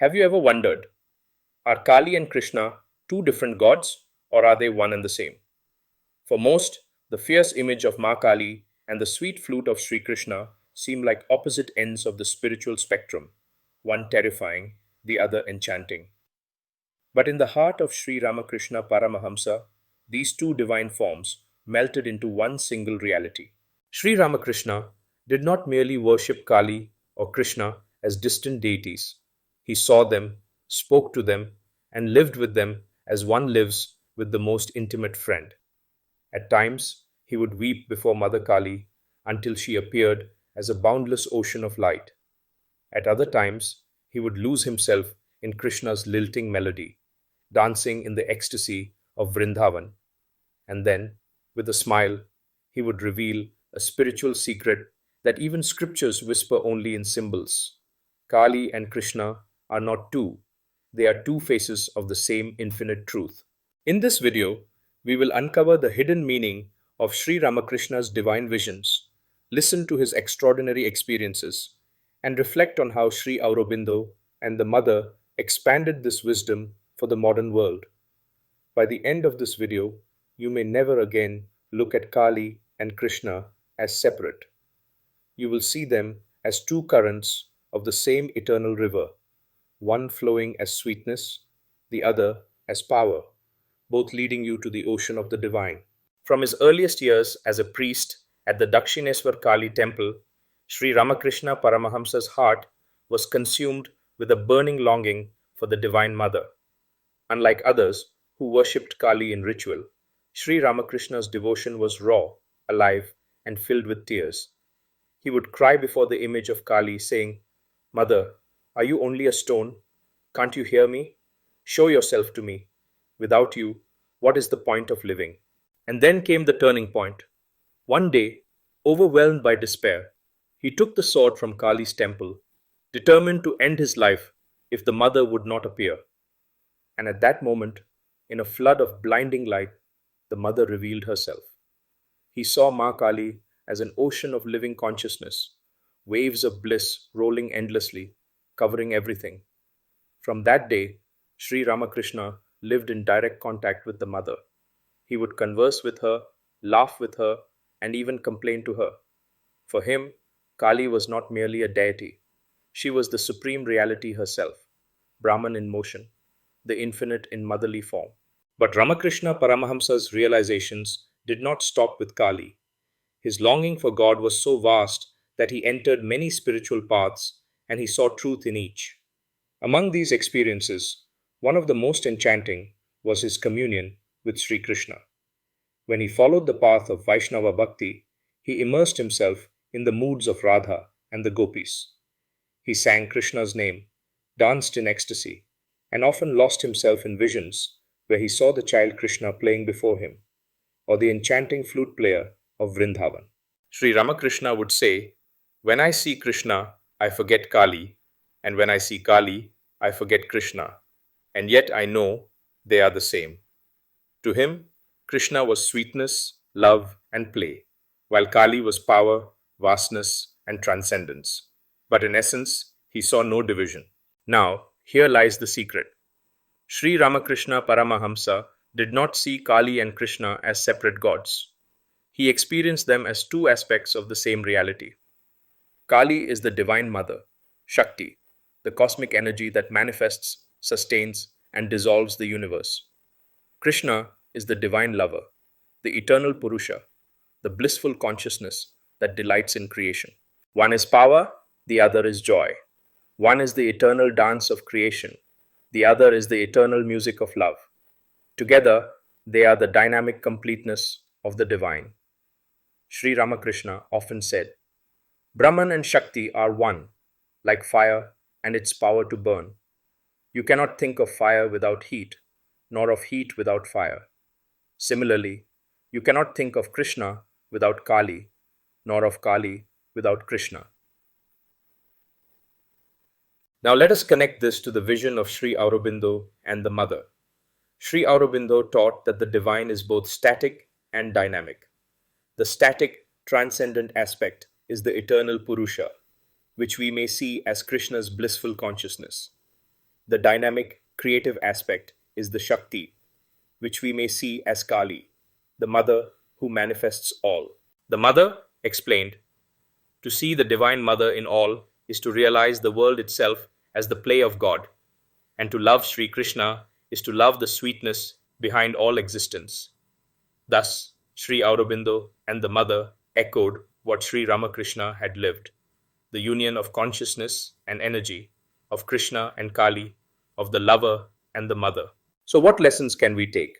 Have you ever wondered, are Kali and Krishna two different gods or are they one and the same? For most, the fierce image of Ma Kali and the sweet flute of Sri Krishna seem like opposite ends of the spiritual spectrum, one terrifying, the other enchanting. But in the heart of Sri Ramakrishna Paramahamsa, these two divine forms melted into one single reality. Sri Ramakrishna did not merely worship Kali or Krishna as distant deities. He saw them, spoke to them, and lived with them as one lives with the most intimate friend. At times, he would weep before Mother Kali until she appeared as a boundless ocean of light. At other times, he would lose himself in Krishna's lilting melody, dancing in the ecstasy of Vrindavan. And then, with a smile, he would reveal a spiritual secret that even scriptures whisper only in symbols. Kali and Krishna are not two, they are two faces of the same infinite truth. In this video, we will uncover the hidden meaning of Sri Ramakrishna's divine visions, listen to his extraordinary experiences, and reflect on how Sri Aurobindo and the Mother expanded this wisdom for the modern world. By the end of this video, you may never again look at Kali and Krishna as separate. You will see them as two currents of the same eternal river, one flowing as sweetness, the other as power, both leading you to the ocean of the divine. From his earliest years as a priest at the Dakshineswar Kali temple, Sri Ramakrishna Paramahamsa's heart was consumed with a burning longing for the Divine Mother. Unlike others who worshipped Kali in ritual, Sri Ramakrishna's devotion was raw, alive, and filled with tears. He would cry before the image of Kali, saying, "Mother, are you only a stone? Can't you hear me? Show yourself to me. Without you, what is the point of living?" And then came the turning point. One day, overwhelmed by despair, he took the sword from Kali's temple, determined to end his life if the mother would not appear. And at that moment, in a flood of blinding light, the mother revealed herself. He saw Ma Kali as an ocean of living consciousness, waves of bliss rolling endlessly, covering everything. From that day, Sri Ramakrishna lived in direct contact with the mother. He would converse with her, laugh with her, and even complain to her. For him, Kali was not merely a deity. She was the supreme reality herself, Brahman in motion, the infinite in motherly form. But Ramakrishna Paramahamsa's realizations did not stop with Kali. His longing for God was so vast that he entered many spiritual paths and he saw truth in each. Among these experiences, one of the most enchanting was his communion with Sri Krishna. When he followed the path of Vaishnava Bhakti, he immersed himself in the moods of Radha and the gopis. He sang Krishna's name, danced in ecstasy, and often lost himself in visions where he saw the child Krishna playing before him, or the enchanting flute player of Vrindavan. Sri Ramakrishna would say, "When I see Krishna, I forget Kali, and when I see Kali, I forget Krishna, and yet I know they are the same." To him, Krishna was sweetness, love, and play, while Kali was power, vastness, and transcendence. But in essence, he saw no division. Now, here lies the secret. Sri Ramakrishna Paramahamsa did not see Kali and Krishna as separate gods. He experienced them as two aspects of the same reality. Kali is the divine mother, Shakti, the cosmic energy that manifests, sustains, and dissolves the universe. Krishna is the divine lover, the eternal Purusha, the blissful consciousness that delights in creation. One is power, the other is joy. One is the eternal dance of creation, the other is the eternal music of love. Together, they are the dynamic completeness of the divine. Sri Ramakrishna often said, "Brahman and Shakti are one, like fire and its power to burn. You cannot think of fire without heat, nor of heat without fire. Similarly, you cannot think of Krishna without Kali, nor of Kali without Krishna." Now let us connect this to the vision of Sri Aurobindo and the Mother. Sri Aurobindo taught that the divine is both static and dynamic. The static, transcendent aspect is the eternal Purusha, which we may see as Krishna's blissful consciousness. The dynamic, creative aspect is the Shakti, which we may see as Kali, the mother who manifests all. The mother explained, to see the Divine Mother in all is to realize the world itself as the play of God, and to love Sri Krishna is to love the sweetness behind all existence. Thus, Sri Aurobindo and the Mother echoed what Sri Ramakrishna had lived, the union of consciousness and energy, of Krishna and Kali, of the lover and the mother. So, what lessons can we take?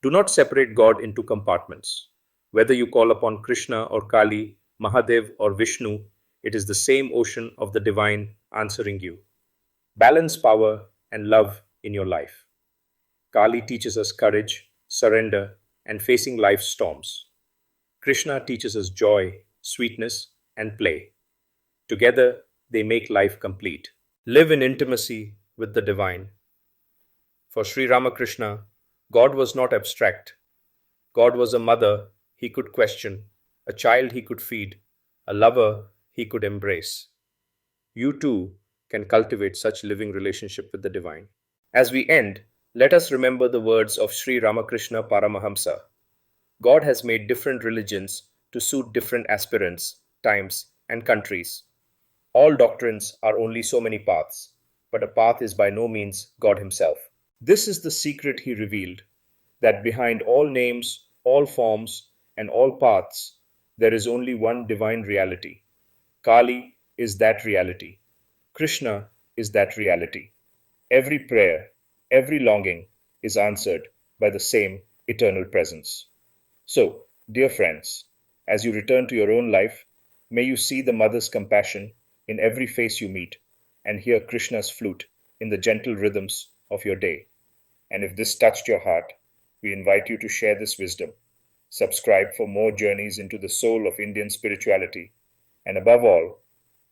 Do not separate God into compartments. Whether you call upon Krishna or Kali, Mahadev or Vishnu, it is the same ocean of the divine answering you. Balance power and love in your life. Kali teaches us courage, surrender, and facing life's storms. Krishna teaches us joy, sweetness, and play. Together, they make life complete. Live in intimacy with the divine. For Sri Ramakrishna, God was not abstract. God was a mother he could question, a child he could feed, a lover he could embrace. You too can cultivate such living relationship with the divine. As we end, let us remember the words of Sri Ramakrishna Paramahamsa. God has made different religions to suit different aspirants, times, and countries. All doctrines are only so many paths, but a path is by no means God Himself. This is the secret He revealed, that behind all names, all forms, and all paths, there is only one divine reality. Kali is that reality. Krishna is that reality. Every prayer, every longing is answered by the same eternal presence. So, dear friends, as you return to your own life, may you see the Mother's compassion in every face you meet and hear Krishna's flute in the gentle rhythms of your day. And if this touched your heart, we invite you to share this wisdom. Subscribe for more journeys into the soul of Indian spirituality. And above all,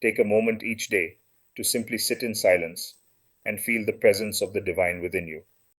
take a moment each day to simply sit in silence and feel the presence of the divine within you.